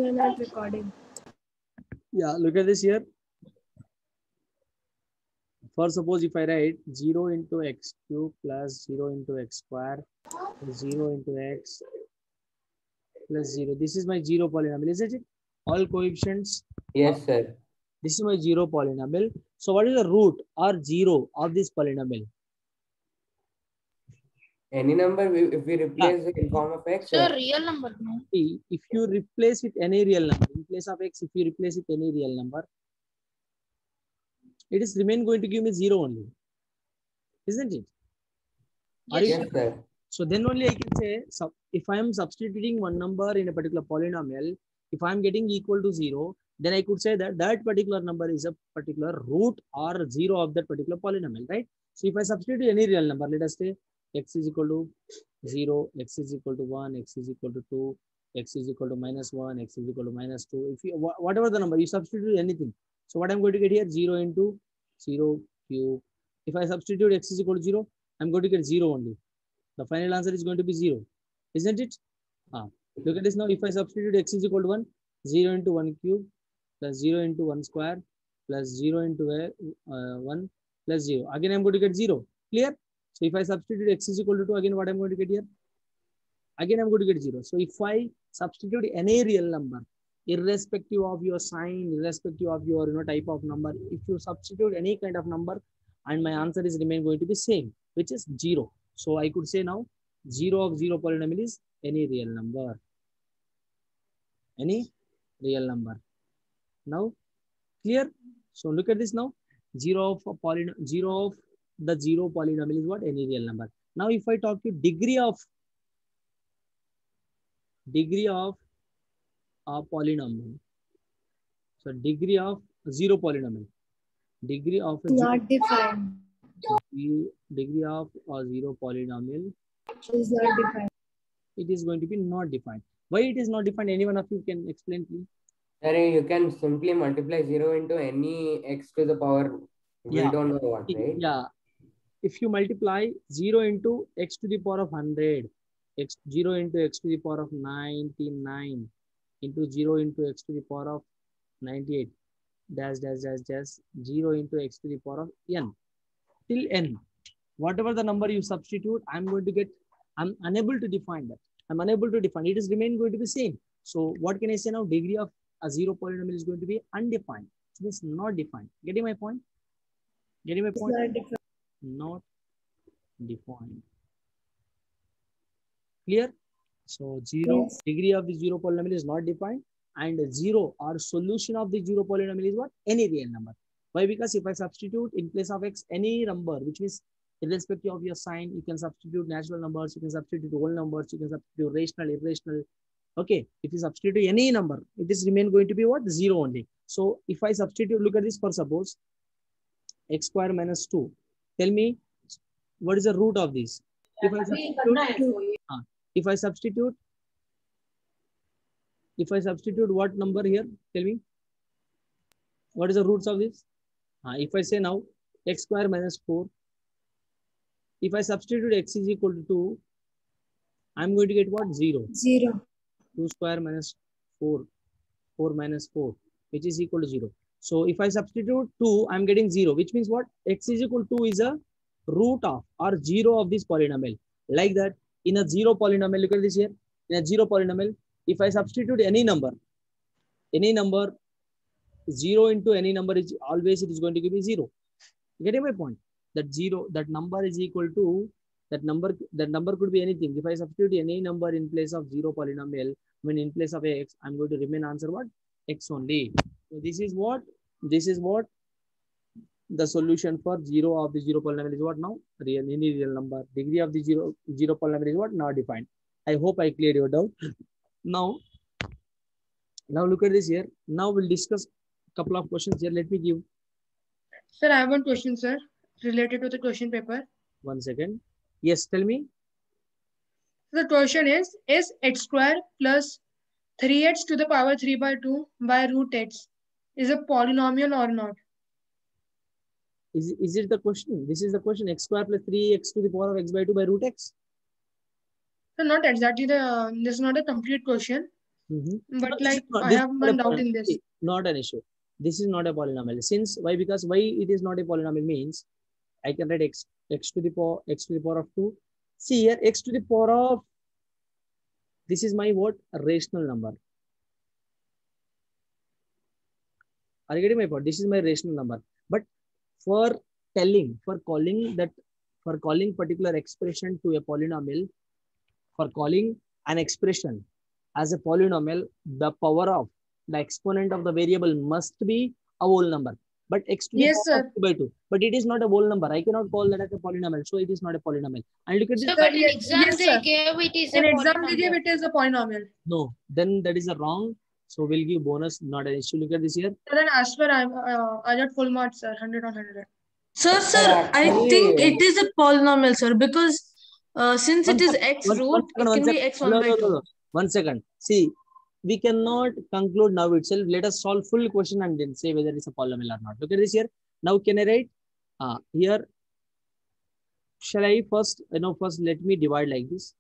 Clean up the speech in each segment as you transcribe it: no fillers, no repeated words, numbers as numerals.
We're not recording. Yeah, look at this here. For suppose if I write 0 into x cube plus 0 into x square plus 0 into x plus 0. This is my 0 polynomial, isn't it? All coefficients. Yes, sir. This is my 0 polynomial. So what is the root or 0 of this polynomial? Any number if we replace it in form of x. So real number, no? If you replace with any real number, in place of x, if you replace with any real number, it is remain going to give me 0 only, isn't it? Yes, sir. So then only I can say, if I am substituting one number in a particular polynomial, if I am getting equal to 0, then I could say that that particular number is a particular root or 0 of that particular polynomial, right? So if I substitute any real number, let us say x is equal to 0, x is equal to 1, x is equal to 2, x is equal to -1, x is equal to -2. If you, whatever the number, you substitute anything. So what I'm going to get here, 0 into 0 cube. If I substitute x is equal to 0, I'm going to get 0 only. The final answer is going to be 0, isn't it? Look at this now. If I substitute x is equal to 1, 0 into 1 cube plus 0 into 1 square plus 0 into 1 plus 0. Again, I'm going to get 0. Clear? So if I substitute x is equal to 2, again, what I'm going to get here? Again, I'm going to get 0. So if I substitute any real number, irrespective of your sign, irrespective of your type of number, if you substitute any kind of number, and my answer is remain going to be same, which is 0. So I could say now 0 of 0 polynomial is any real number. Any real number. Now clear? So look at this now. 0 of the 0 polynomial is what? Any real number. Now if I talk to degree of a polynomial. So degree of 0 polynomial. Degree of a Not defined. Degree of a 0 polynomial Is not defined. it is going to be not defined. Why it is not defined? Any one of you can explain, please. Sir, you can simply multiply 0 into any x to the power. We don't know what, right? Yeah. If you multiply 0 into x to the power of 100, 0 into x to the power of 99 into 0 into x to the power of 98 dash 0 into x to the power of n till n. Whatever the number you substitute, I'm unable to define that. I'm unable to define. It is remain going to be same. So what can I say now? Degree of a 0 polynomial is going to be undefined. So it's not defined. Getting my point? Getting my point? Not defined. Clear? So 0 degree of the 0 polynomial is not defined, and 0 or solution of the 0 polynomial is what? Any real number. Why? Because if I substitute in place of x any number, which means irrespective of your sign, you can substitute natural numbers, you can substitute whole numbers, you can substitute rational, irrational. Okay, if you substitute any number, it is remain going to be what? 0 only. So if I substitute, look at this, for suppose x square minus 2. Tell me what is the root of this? If I substitute what number here? Tell me. What is the roots of this? If I say now x square minus 4, if I substitute x is equal to 2, I'm going to get what? 0. 0. 2 square minus 4, 4 minus 4, which is equal to 0. So if I substitute 2, I'm getting 0, which means what? X is equal to 2 is a root of or 0 of this polynomial. Like that, in a 0 polynomial, look at this here. In a 0 polynomial, if I substitute any number, 0 into any number is always it is going to give me 0. Getting my point? That number is equal to that number could be anything. If I substitute any number in place of 0 polynomial, in place of x, I'm going to remain answer what? X only. So this is what the solution for 0 of the 0 polynomial is what now? Any real number. Degree of the 0 polynomial is what? Not defined. I hope I cleared your doubt. Now look at this here. Now we'll discuss a couple of questions here. Let me give. Sir, I have one question, sir, related to the question paper. 1 second. Yes, tell me. The question is x square plus 3x to the power 3 by 2 by root x is a polynomial or not? Is it the question? This is the question. X square plus 3x to the power of x by 2 by root x. So not exactly this is not a complete question. No, But this is like not, I this is have not a one doubt poly- in this. see, not an issue. This is not a polynomial. Since why? Because why it is not a polynomial means I can write x to the power of 2. See here, x to the power of, this is my what? A rational number. Are you getting my point? This is my rational number. But for calling particular expression to a polynomial, for calling an expression as a polynomial, the power of the exponent of the variable must be a whole number. But x to the Yes, power of sir. 2 by 2. But it is not a whole number. I cannot call that as a polynomial. So it is not a polynomial. And look at this. So, Sir, but in exam yes, they sir. gave it is In a exam they gave polynomial. it as a polynomial. No, then that is a wrong. So we'll give bonus, not an issue. Look at this here. Then as per I got full marks, sir. 100 on 100. Sir, I actually- think it is a polynomial, sir, because since One it is second, x one root, second, it one can be second. x 1 No, by no, 2. no, no. 1 second. See, we cannot conclude now itself. Let us solve full question and then say whether it's a polynomial or not. Look at this here. Now can I write? Here, shall I first, first let me divide like this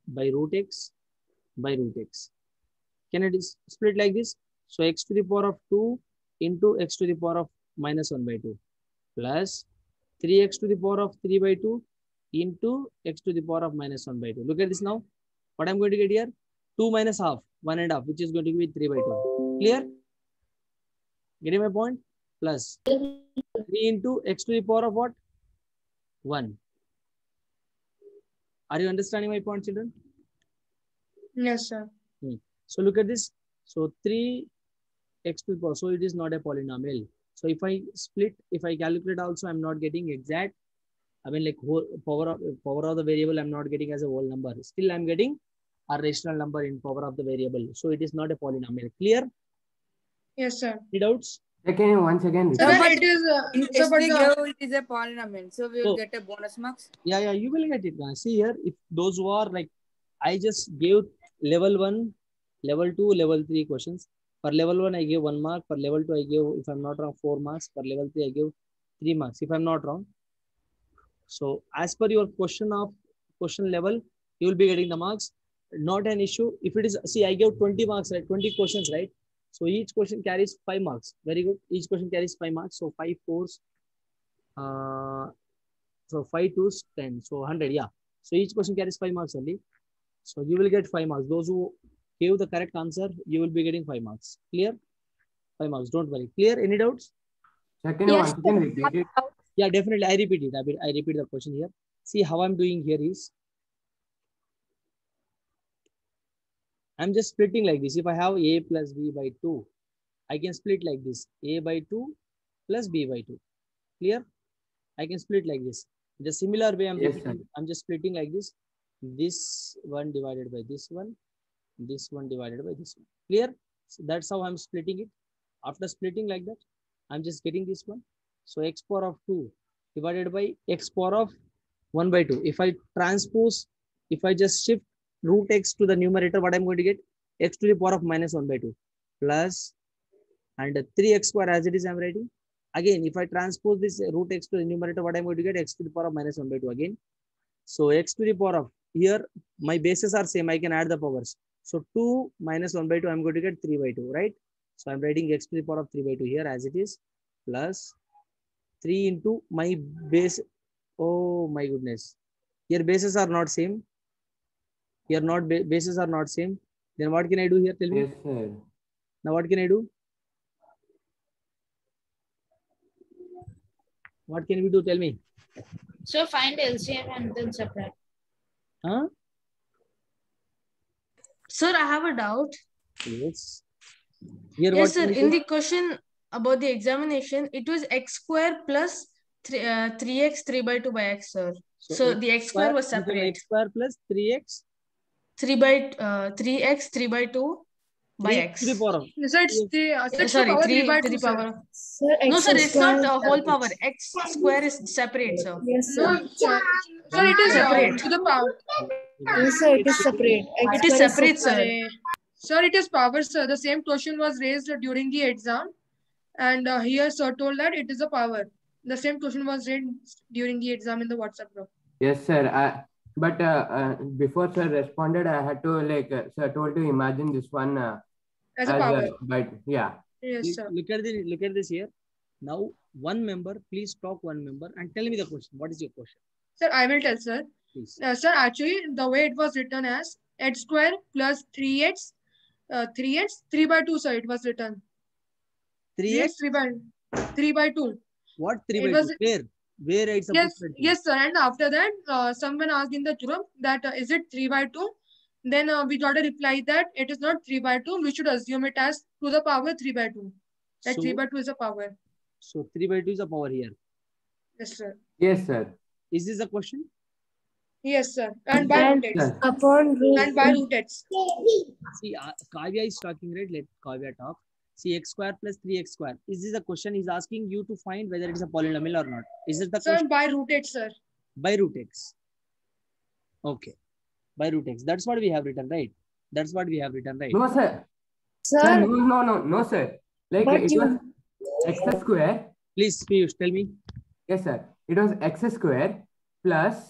by root x by root x. Can I split like this? So x to the power of 2 into x to the power of minus 1 by 2 plus 3x to the power of 3 by 2 into x to the power of minus 1 by 2. Look at this now. What I'm going to get here? 2 minus half, 1.5, which is going to be 3 by 2. Clear? Getting my point? Plus 3 into x to the power of what? 1. Are you understanding my point, children? Yes, sir. So look at this. So 3x to the power. So it is not a polynomial. So if I split, if I calculate also, I'm not getting exact. I mean, like whole power of the variable, I'm not getting as a whole number. Still, I'm getting a rational number in power of the variable. So it is not a polynomial. Clear? Yes, sir. Any doubts? Can you once again Sir, repeat? but it is. In Sir, case but they the, give it is a polynomial, so we will So- get a bonus marks. Yeah, you will get it. See here, if those who are like, I just gave level 1, level 2, level 3 questions. For level 1, I gave 1 mark. For level 2, I gave, if I'm not wrong, 4 marks. For level 3, I gave 3 marks, if I'm not wrong. So as per your question level, you will be getting the marks. Not an issue. If it is, see, I gave 20 marks, right? 20 questions, right? So each question carries 5 marks. Very good. Each question carries 5 marks. So 5 4s, so 5 2s 10. So 100, yeah. So each question carries 5 marks only. So you will get 5 marks. Those who gave the correct answer, you will be getting 5 marks. Clear? 5 marks. Don't worry. Clear? Any doubts? Sir, can you once again repeat it? Yeah, definitely. I repeat it. I repeat the question here. See how I'm doing here is, I'm just splitting like this. If I have a plus b by 2, I can split like this. A by 2 plus b by 2. Clear? I can split like this. The similar way Yes, sir. I'm just splitting like this. This one divided by this one. This one divided by this one. Clear? So that's how I'm splitting it. After splitting like that, I'm just getting this one. So x power of 2 divided by x power of 1 by 2. If I transpose, if I just shift root x to the numerator, what I'm going to get? X to the power of minus 1 by 2 plus, and 3x square as it is I'm writing. Again, if I transpose this root x to the numerator, what I'm going to get? X to the power of minus 1 by 2 again. So x to the power of, here my bases are same, I can add the powers. So 2 minus 1 by 2, I'm going to get 3 by 2, right? So I'm writing x to the power of 3 by 2 here as it is, plus 3 into my base. Oh my goodness. Here bases are not same. Here bases are not same. Then what can I do here? Tell me. Yes, sir. Now what can I do? What can we do? Tell me. So find LCM and then subtract. Huh? Sir, I have a doubt. Yes. Here Yes, what sir. can we In do? the question about the examination, it was x square plus 3x 3 by 2 by x, sir. So the x square was separate. X square plus 3x. 3x 3 by 2 by 3 x. to the power of. sir, it's the Sorry, power 3 by to 2, the sir. power of. Sir, No, x sir, it's not square. a whole power. X square is separate, sir. Yes, No, sir. sir, it is Separate. to the power. Yes, sir. It is separate. X It is square separate, sir. Sir, it is power, sir. The same question was raised during the exam, and here sir told that it is a power. The same question was raised during the exam in the WhatsApp group. Yes, sir. But before sir responded, I had to sir told to imagine this one As a power. but yeah. Yes, sir. Look at this here. Now, one member, please talk one member and tell me the question. What is your question? Sir, I will tell, sir. Please. Sir, actually, the way it was written as h square plus 3x, 3 by 2, sir, it was written. 3x? 3 by 2. What 3 It by was, 2? Where it's supposed to be? Yes, sir. And after that, someone asked in the Thuram that is it 3 by 2? Then we got a reply that it is not 3 by 2. We should assume it as to the power 3 by 2. That 3 by 2 is a power. So 3 by 2 is a power here. Yes, sir. Yes, sir. Is this a question? Yes, sir. And by root x. Upon root. And by root x. See, Kavya is talking, right? Let Kavya talk. See, x square plus 3x square. Is this a question? He's asking you to find whether it is a polynomial or not. Is this the Sir, question? by root x, sir. By root x. Okay. By root x. That's what we have written, right? That's what we have written, right? No, sir. Sir, no, sir. Like But it was x square. Please, Piyush, tell me. Yes, sir. It was x square plus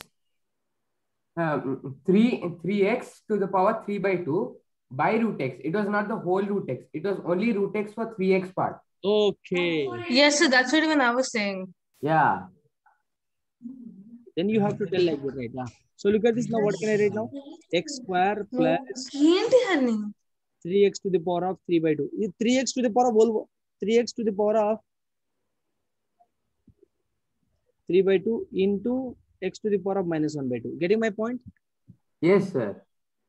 3x to the power 3 by 2 by root x. It was not the whole root x. It was only root x for 3x part. Okay. Yes, sir. That's what even I was saying. Yeah. Then you have to tell like that, right? Yeah. So look at this now. What can I write now? X square plus 3x to the power of 3 by 2. 3x to the power of 3x to the power of 3 by 2 into x to the power of minus 1 by 2. Getting my point? Yes, sir.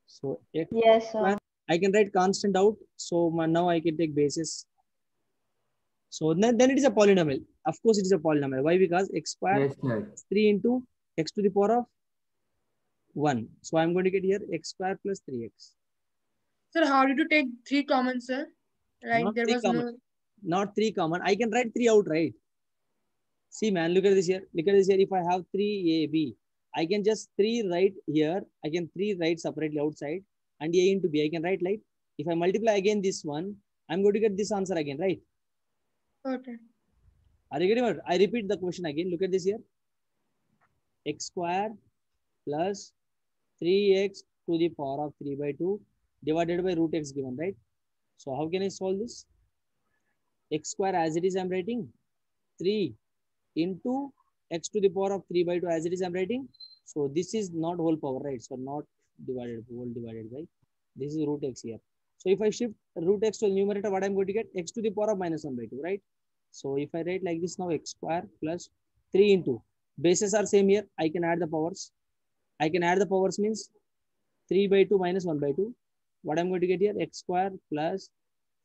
So x Yes, sir. I can write constant out. So now I can take basis. So then it is a polynomial. Of course, it is a polynomial. Why? Because x square Yes, sir. 3 into x to the power of 1. So I'm going to get here x square plus 3x. Sir, how did you take 3 common, sir? Like Not there 3 was common. Not 3 common. I can write 3 out, right? See, man, look at this here. Look at this here. If I have 3ab, I can just 3 write here. I can 3 write separately outside and a into b. I can write like, if I multiply again this one, I'm going to get this answer again, right? Okay. Are you getting it? I repeat the question again. Look at this here. X square plus 3x to the power of 3 by 2 divided by root x given, right? So how can I solve this? X square as it is, I'm writing 3 into x to the power of 3 by 2 as it is, I'm writing. So this is not whole power, right? So not divided, whole divided by, this is root x here. So if I shift root x to the numerator, what I'm going to get? X to the power of minus 1 by 2, right? So if I write like this now, x square plus 3 into, bases are same here. I can add the powers. I can add the powers means 3 by 2 minus 1 by 2. What I'm going to get here? X square plus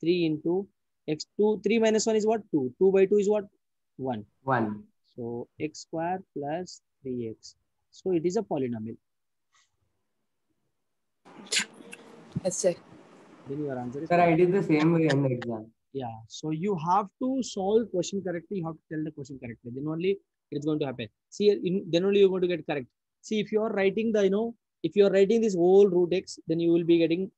3 into x2. 3 minus 1 is what? 2. 2 by 2 is what? 1. 1. So x square plus 3x. So it is a polynomial. Yes, sir. Then your answer is Sir, I did the same way in the exam. yeah. So you have to solve question correctly. You have to tell the question correctly. Then only it's going to happen. See, then only you're going to get correct. See, if you are writing the, if you are writing this whole root x, then you will be getting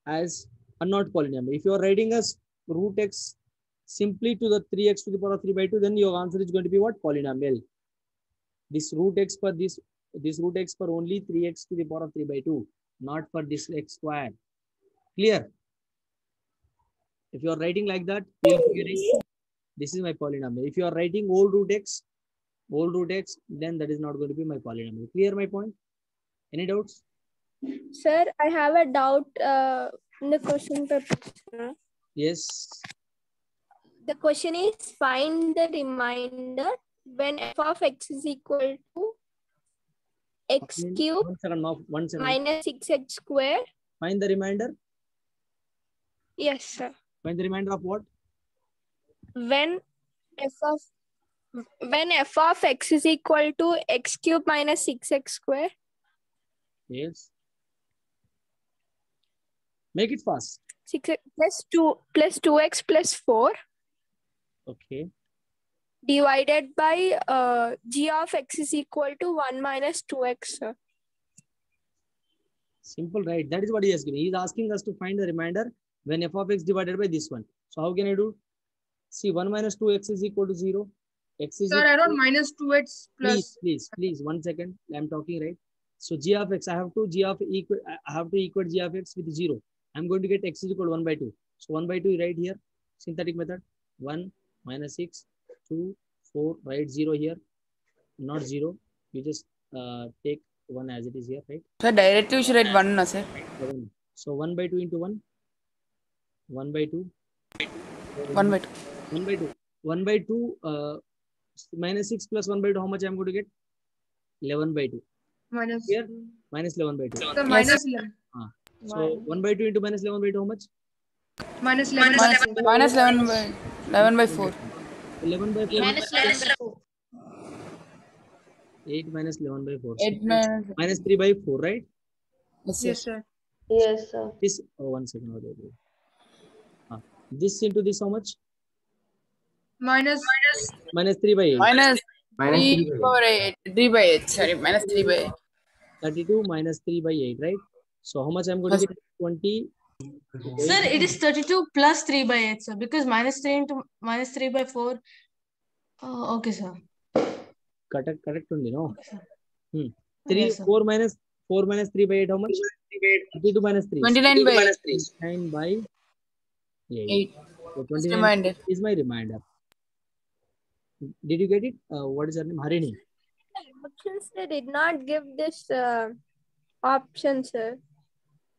as a not polynomial. If you are writing as root x simply to the 3x to the power of 3 by 2, then your answer is going to be what? Polynomial. This root x for this root x for only 3x to the power of 3 by 2, not for this x square. Clear? If you are writing like that, this is my polynomial. If you are writing whole root x, then that is not going to be my polynomial. Clear my point? Any doubts? Sir, I have a doubt in the question paper. Yes. The question is find the remainder when f of x is equal to x cube 1 second. minus 6x square. Find the remainder. Yes, sir. Find the remainder of what? When f of x is equal to x cube minus 6x square. Yes. Make it fast. 6x plus 2x plus 4 Okay. divided by g of x is equal to 1 minus 2x, sir. Simple, right? That is what he has given. He is asking us to find the remainder when f of x divided by this one. So how can I do? See, 1 minus 2x is equal to 0. X is Sir, I wrote minus 2x plus. Please, 1 second. I'm talking, right? So g of x, I have to equate g of x with 0. I'm going to get x is equal to 1 by 2. So 1 by 2 right here, synthetic method, 1 minus 6, 2, 4, write 0 here, not 0. You just take 1 as it is here, right? So directly we should write 1, no, sir? So 1 by 2 into 1, 1 by 2. 1 by 2. 1 by 2. 1 by 2 minus 6 plus 1 by 2, how much I'm going to get? 11 by 2. Minus. Here, minus 11 by 2. So minus 11. So 1 by 2 into minus 11 by 2, how much? Minus 11. Minus 11 by 4. 11 by 4. Minus 11 by 4. 8 minus 11 by 4. 8 minus. Minus 3 by 4, right? Yes, sir. Yes, sir. This, 1 second. This into this, how much? Minus. Minus 3 by 8. Minus Minus 3 3 by power 8. 3 by 8. Sorry, minus 3 by 8. 32 minus 3 by 8, right? So how much I'm going to get? 20. Sir, it is 32 plus 3 by 8, sir. Because minus 3 into minus 3 by 4. Okay, sir. Correct only, no? Okay, 3, yes, sir. 4 minus 3 by 8, how much? 32 minus 3. 29 by 8. 9 by 8. 8. So 29 Reminder. is my reminder. Did you get it? What is her name? Harini. Options, they did not give this option, sir.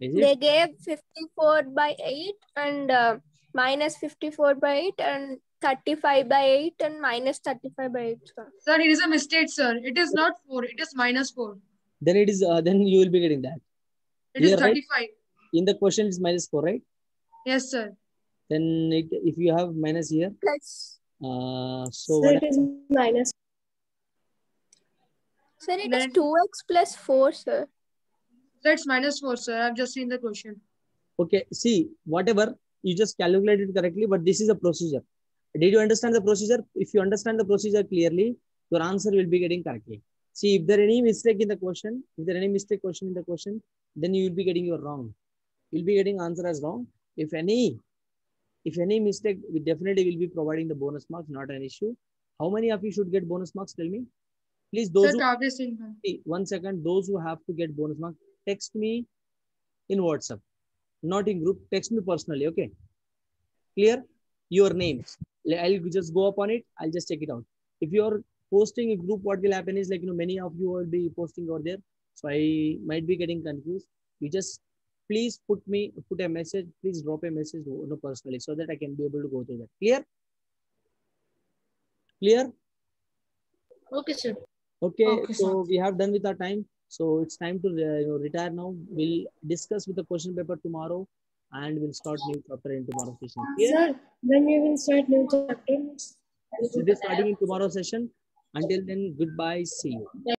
Is it? They gave 54 by 8 and minus 54 by 8 and 35 by 8 and minus 35 by 8, sir. Sir, it is a mistake, sir. It is not 4. It is minus 4. Then it is. Then you will be getting that. It is Here, right? 35. In the question, it's minus 4, right? Yes, sir. Then if you have minus here, Plus, so So what? it is minus. sir, it is Then- 2x plus 4, sir. That's minus 4, sir. I've just seen the question. Okay, see, whatever, you just calculated correctly, but this is a procedure. Did you understand the procedure? If you understand the procedure clearly, your answer will be getting correctly. See, if there any mistake in the question, then you will be getting your wrong. You'll be getting answer as wrong. If any mistake, we definitely will be providing the bonus marks, not an issue. How many of you should get bonus marks? Tell me. Please, those Sir, who, Kavya Singh. 1 second, those who have to get bonus marks, text me in WhatsApp, not in group, text me personally, okay? Clear? Your name. I'll just go up on it. I'll just check it out. If you're posting a group, what will happen is, like, many of you will be posting over there. So I might be getting confused. You just please put a message, please drop a message personally so that I can be able to go through that. Clear? Clear? Okay, sir. Okay, Okay, so we have done with our time. So it's time to retire now. We'll discuss with the question paper tomorrow and we'll start new chapter in tomorrow's session. Clear? Sir, when we will start new chapter? We'll be starting in tomorrow's session. Until then, goodbye. See you.